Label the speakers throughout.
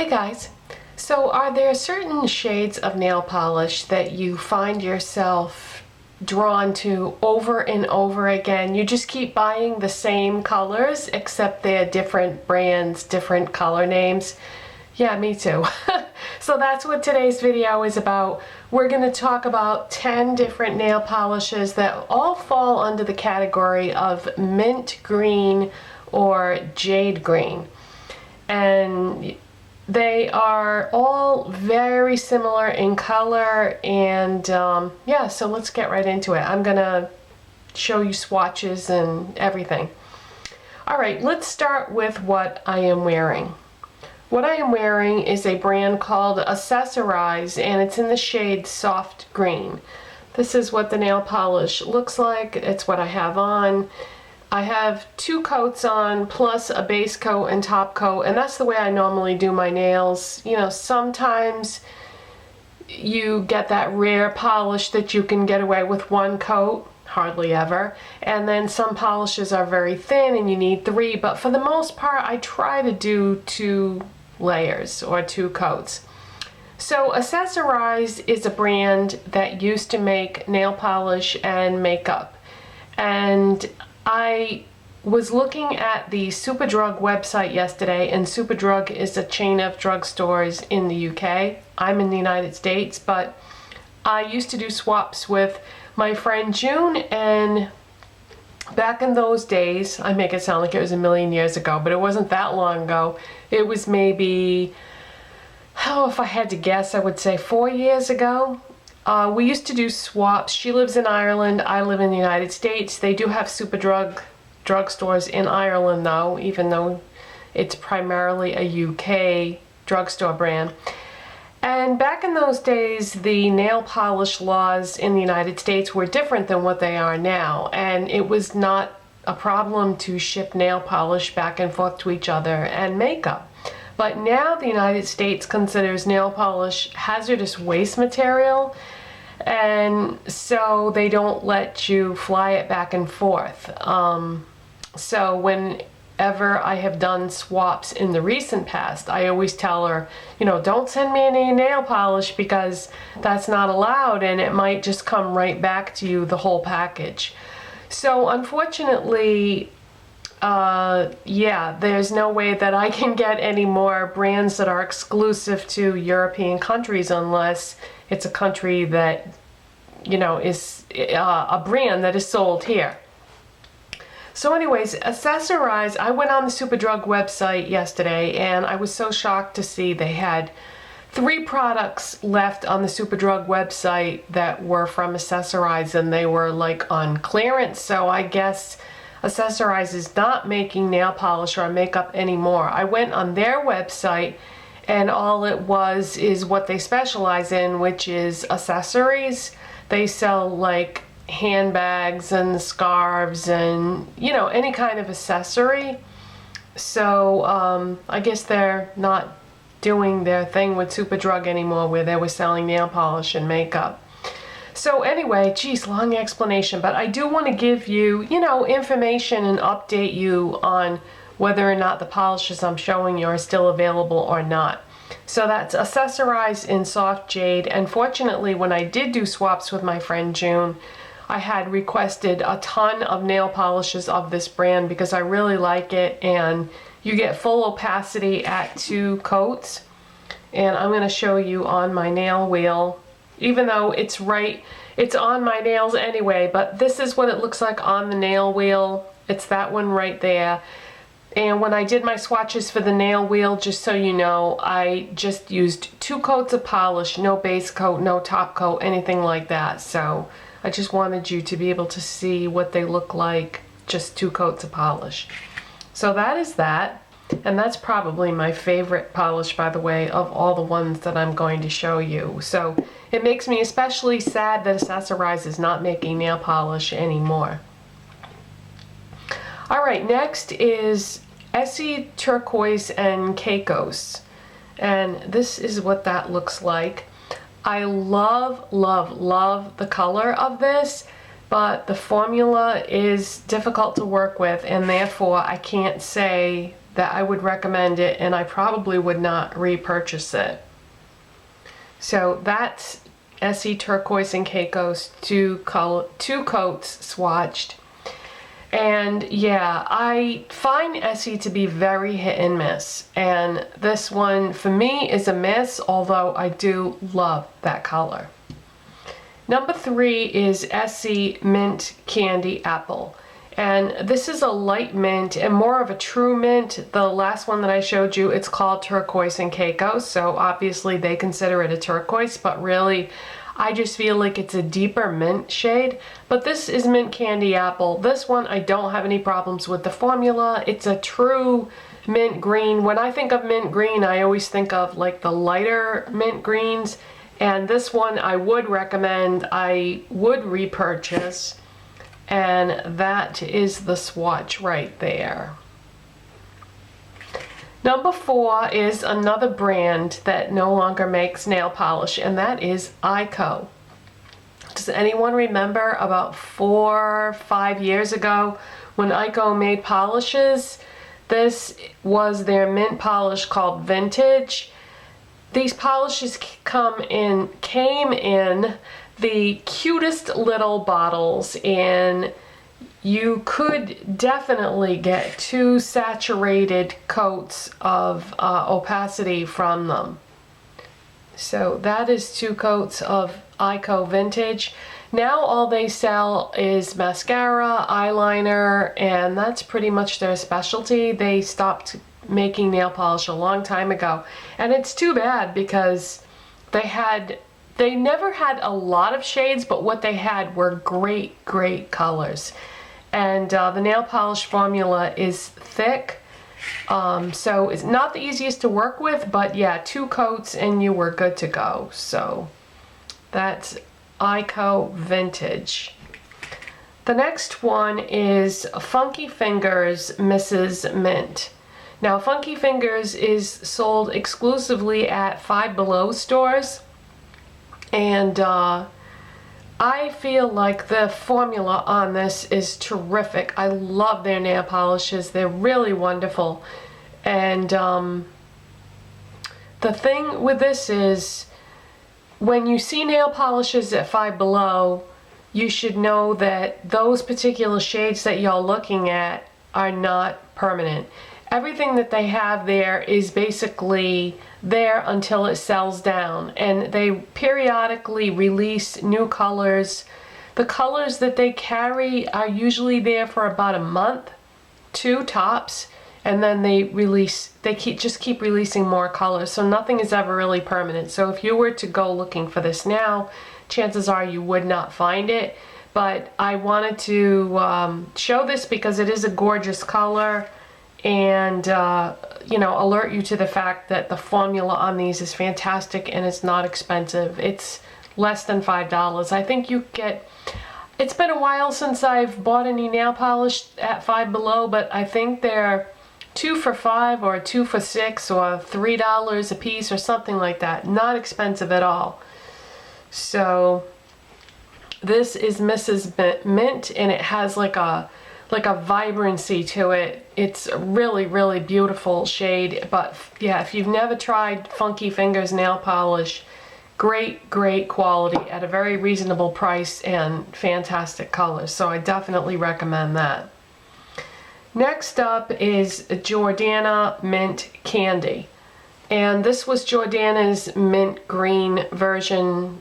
Speaker 1: Hey guys, so are there certain shades of nail polish that you find yourself drawn to over and over again? You just keep buying the same colors except they're different brands, different color names. Yeah, me too. So that's what today's video is about. We're going to talk about 10 different nail polishes that all fall under the category of mint green or jade green. And they are all very similar in color, and yeah, so let's get right into it. I'm gonna show you swatches and everything. Alright, let's start with what I am wearing. What I am wearing is a brand called Accessorize, and it's in the shade Soft Green. This is what the nail polish looks like. It's what I have on. I have 2 coats on plus a base coat and top coat, and that's the way I normally do my nails. You know, sometimes you get that rare polish that you can get away with 1 coat, hardly ever, and then some polishes are very thin and you need 3, but for the most part I try to do 2 layers or 2 coats. So Accessorize is a brand that used to make nail polish and makeup, and I was looking at the Superdrug website yesterday, and Superdrug is a chain of drugstores in the UK. I'm in the United States, but I used to do swaps with my friend June, and back in those days, I make it sound like it was a million years ago, but it wasn't that long ago. It was maybe, oh, if I had to guess, I would say 4 years ago. We used to do swaps. She lives in Ireland, I live in the United States. They do have Superdrug drugstores in Ireland though, even though it's primarily a UK drugstore brand. And back in those days, the nail polish laws in the United States were different than what they are now, and it was not a problem to ship nail polish back and forth to each other and makeup. But now the United States considers nail polish hazardous waste material, and so they don't let you fly it back and forth. So whenever I have done swaps in the recent past, I always tell her, you know, don't send me any nail polish because that's not allowed, and it might just come right back to you, the whole package. So unfortunately, yeah, there's no way that I can get any more brands that are exclusive to European countries unless it's a country that, you know, is a brand that is sold here. So anyways, Accessorize, I went on the Superdrug website yesterday and I was so shocked to see they had 3 products left on the Superdrug website that were from Accessorize, and they were like on clearance, so I guess Accessorize is not making nail polish or makeup anymore. I went on their website and all it was is what they specialize in, which is accessories. They sell like handbags and scarves and, you know, any kind of accessory. So I guess they're not doing their thing with Superdrug anymore where they were selling nail polish and makeup. So anyway, geez, long explanation, but I do want to give you, you know, information and update you on whether or not the polishes I'm showing you are still available or not. So that's Accessorize in Soft Jade, and fortunately when I did do swaps with my friend June, I had requested a ton of nail polishes of this brand because I really like it, and you get full opacity at 2 coats. And I'm going to show you on my nail wheel, even though it's on my nails anyway, but this is what it looks like on the nail wheel. It's that one right there. And when I did my swatches for the nail wheel, just so you know, I just used 2 coats of polish, no base coat, no top coat, anything like that. So I just wanted you to be able to see what they look like, just 2 coats of polish. So that is that. And that's probably my favorite polish, by the way, of all the ones that I'm going to show you. So it makes me especially sad that Accessorize is not making nail polish anymore. Alright, next is Essie, Turquoise, and Caicos. And this is what that looks like. I love, love, love the color of this, but the formula is difficult to work with, and therefore I can't say that I would recommend it, and I probably would not repurchase it. So that's Essie Turquoise and Caicos, two coats swatched. And yeah, I find Essie to be very hit and miss, and this one for me is a miss, although I do love that color. Number 3 is Essie Mint Candy Apple, and this is a light mint and more of a true mint. The last one that I showed you, it's called Turquoise and Caicos, so obviously they consider it a turquoise, but really I just feel like it's a deeper mint shade. But this is Mint Candy Apple. This one I don't have any problems with the formula. It's a true mint green. When I think of mint green, I always think of like the lighter mint greens, and this one I would recommend, I would repurchase, and that is the swatch right there. Number 4 is another brand that no longer makes nail polish, and that is Eyeko. Does anyone remember about 4 or 5 years ago when Eyeko made polishes? This was their mint polish called Vintage. These polishes came in the cutest little bottles, and you could definitely get 2 saturated coats of opacity from them. So that is 2 coats of Eyeko Vintage. Now all they sell is mascara, eyeliner, and that's pretty much their specialty. They stopped making nail polish a long time ago, and it's too bad because they never had a lot of shades, but what they had were great colors. And the nail polish formula is thick, so it's not the easiest to work with, but yeah, 2 coats and you were good to go. So that's Eyeko Vintage. The next one is Funky Fingers Mrs. Mint. Now Funky Fingers is sold exclusively at Five Below stores, and I feel like the formula on this is terrific. I love their nail polishes. They're really wonderful. And the thing with this is, when you see nail polishes at Five Below, you should know that those particular shades that you're looking at are not permanent. Everything that they have there is basically there until it sells down, and they periodically release new colors. The colors that they carry are usually there for about a month, 2 tops, and then they just keep releasing more colors, so nothing is ever really permanent. So if you were to go looking for this now, chances are you would not find it. But I wanted to show this because it is a gorgeous color, and you know, alert you to the fact that the formula on these is fantastic and it's not expensive. It's less than $5. I think you get, it's been a while since I've bought any nail polish at Five Below, but I think they're 2 for $5 or 2 for $6 or $3 a piece or something like that. Not expensive at all. So this is Mrs. Mint, and it has like a vibrancy to it. It's a really beautiful shade. But yeah, if you've never tried Funky Fingers nail polish, great quality at a very reasonable price and fantastic colors. So I definitely recommend that. Next up is Jordana Mint Candy, and this was Jordana's mint green version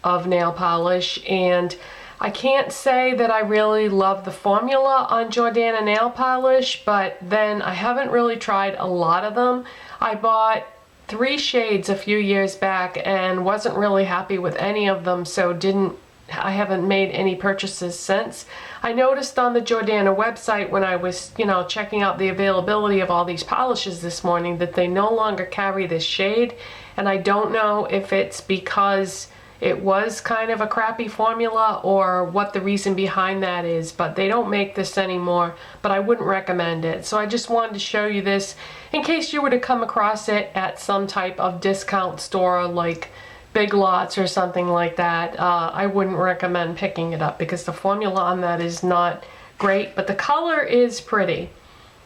Speaker 1: of nail polish, and I can't say that I really love the formula on Jordana nail polish, but then I haven't really tried a lot of them. I bought 3 shades a few years back and wasn't really happy with any of them, so I haven't made any purchases since. I noticed on the Jordana website when I was, checking out the availability of all these polishes this morning that they no longer carry this shade, and I don't know if it's because it was kind of a crappy formula or what the reason behind that is, but they don't make this anymore, but I wouldn't recommend it. So I just wanted to show you this in case you were to come across it at some type of discount store like Big Lots or something like that. I wouldn't recommend picking it up because the formula on that is not great, but the color is pretty.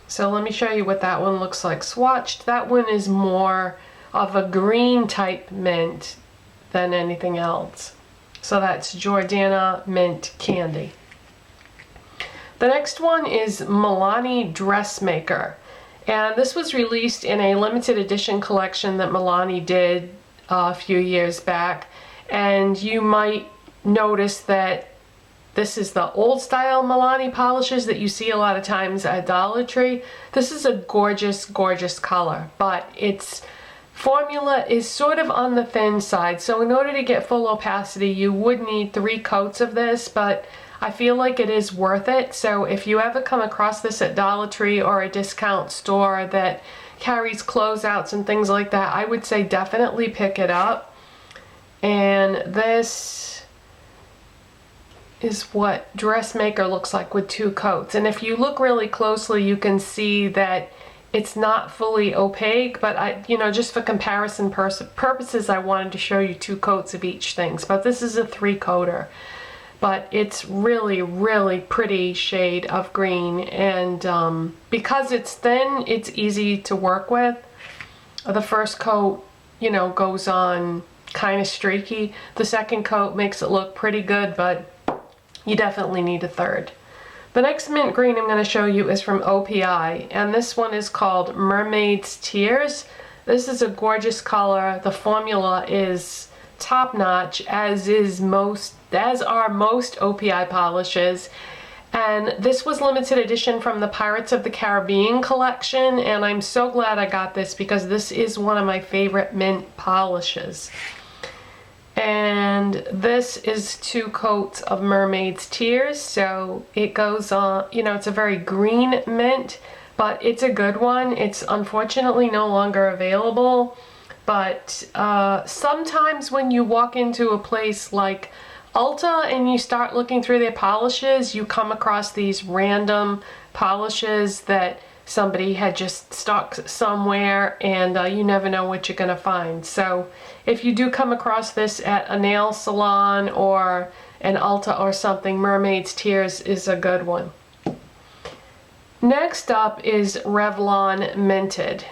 Speaker 1: So let me show you what that one looks like swatched. That one is more of a green type mint than anything else. So that's Jordana Mint Candy. The next one is Milani Dressmaker. And this was released in a limited edition collection that Milani did a few years back. And you might notice that this is the old style Milani polishes that you see a lot of times at Dollar Tree. This is a gorgeous, gorgeous color, but its formula is sort of on the thin side. So in order to get full opacity, you would need 3 coats of this, but I feel like it is worth it. So if you ever come across this at Dollar Tree or a discount store that carries closeouts and things like that, I would say definitely pick it up. And this is what Dressmaker looks like with 2 coats. And if you look really closely, you can see that it's not fully opaque, but just for comparison purposes, I wanted to show you 2 coats of each thing. But this is a 3-coater. But it's really, really pretty shade of green, and because it's thin, it's easy to work with. The first coat, goes on kind of streaky. The second coat makes it look pretty good, but you definitely need a third. The next mint green I'm going to show you is from OPI, and this one is called Mermaid Tears. This is a gorgeous color. The formula is top-notch, as are most OPI polishes. And this was limited edition from the Pirates of the Caribbean collection, and I'm so glad I got this because this is one of my favorite mint polishes. And this is 2 coats of Mermaid's Tears, so it goes on, it's a very green mint, but it's a good one. It's unfortunately no longer available, but sometimes when you walk into a place like Ulta and you start looking through their polishes, you come across these random polishes that somebody had just stocked somewhere, and you never know what you're gonna find. So if you do come across this at a nail salon or an Ulta or something, Mermaid's Tears is a good one. Next up is Revlon Minted,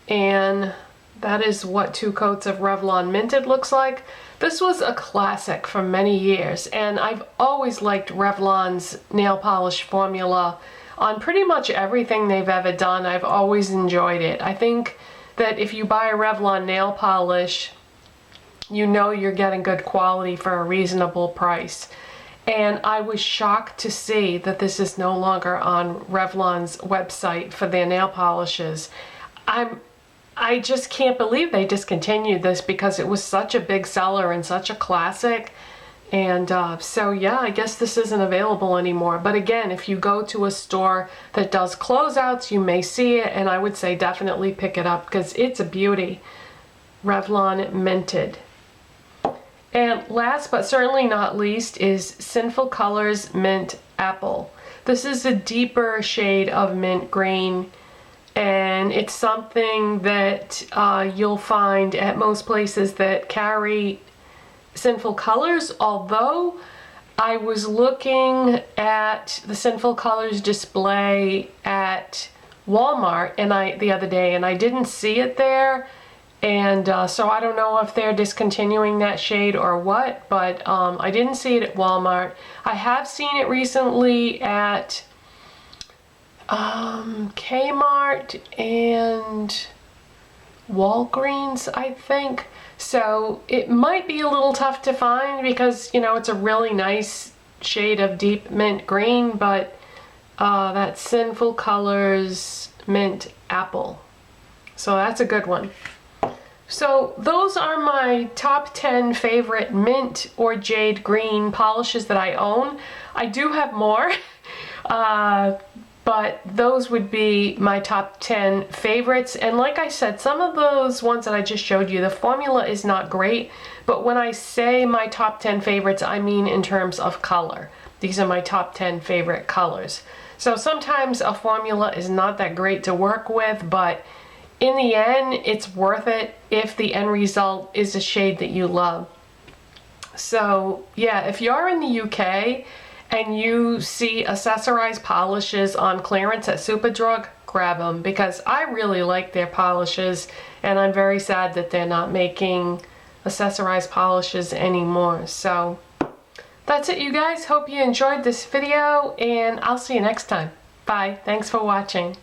Speaker 1: and that is what 2 coats of Revlon Minted looks like. This was a classic for many years, and I've always liked Revlon's nail polish formula on pretty much everything they've ever done. I've always enjoyed it. I think that if you buy a Revlon nail polish, you're getting good quality for a reasonable price. And I was shocked to see that this is no longer on Revlon's website for their nail polishes. I just can't believe they discontinued this because it was such a big seller and such a classic. And so yeah, I guess this isn't available anymore. But again, if you go to a store that does closeouts, you may see it, and I would say definitely pick it up because it's a beauty. Revlon Minted. And last but certainly not least is Sinful Colors Mint Apple. This is a deeper shade of mint green, and it's something that you'll find at most places that carry Sinful Colors, although I was looking at the Sinful Colors display at Walmart the other day, and I didn't see it there, and so I don't know if they're discontinuing that shade or what, but I didn't see it at Walmart. I have seen it recently at Kmart and Walgreens, I think. So it might be a little tough to find because, it's a really nice shade of deep mint green, but that's Sinful Colors Mint Apple. So that's a good one. So those are my top 10 favorite mint or jade green polishes that I own. I do have more, but those would be my top 10 favorites. And like I said, some of those ones that I just showed you, the formula is not great, but when I say my top 10 favorites, I mean in terms of color. These are my top 10 favorite colors. So sometimes a formula is not that great to work with, but in the end, it's worth it if the end result is a shade that you love. So yeah, if you're in the UK and you see Accessorize polishes on clearance at Superdrug, grab them, because I really like their polishes, and I'm very sad that they're not making Accessorize polishes anymore. So that's it, you guys. Hope you enjoyed this video, and I'll see you next time. Bye. Thanks for watching.